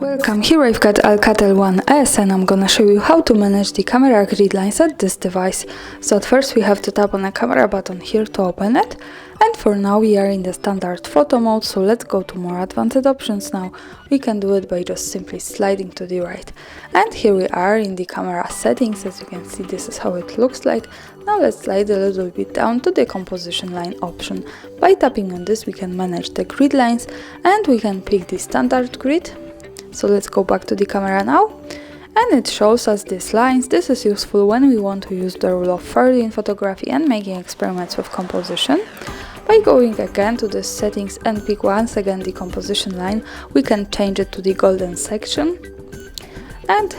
Welcome, here I've got ALCATEL 1S and I'm gonna show you how to manage the camera grid lines at this device. So at first we have to tap on the camera button here to open it, and for now we are in the standard photo mode, so let's go to more advanced options now. We can do it by just simply sliding to the right. And here we are in the camera settings. As you can see, this is how it looks like. Now let's slide a little bit down to the composition line option. By tapping on this we can manage the grid lines and we can pick the standard grid. So let's go back to the camera now, and it shows us these lines. This is useful when we want to use the rule of 30 in photography and making experiments with composition. By going again to the settings and pick once again the composition line, we can change it to the golden section. And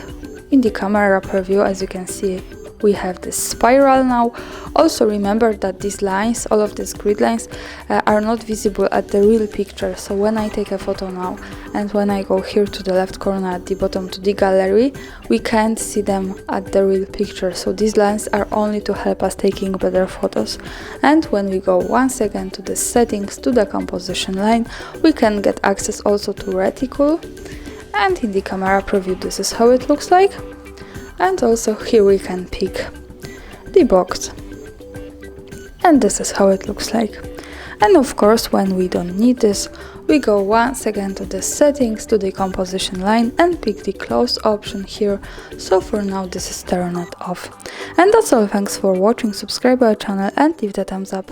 in the camera preview, as you can see, we have this spiral now. Also remember that these lines, all of these grid lines, are not visible at the real picture. So when I take a photo now and when I go here to the left corner at the bottom to the gallery, we can't see them at the real picture. So these lines are only to help us taking better photos. And when we go once again to the settings, to the composition line, we can get access also to reticule. And in the camera preview, this is how it looks like. And also here we can pick the box, and this is how it looks like. And of course, when we don't need this, we go once again to the settings, to the composition line, and pick the close option here. So for now this is turned off. And that's all. Thanks for watching. Subscribe our channel and leave the thumbs up.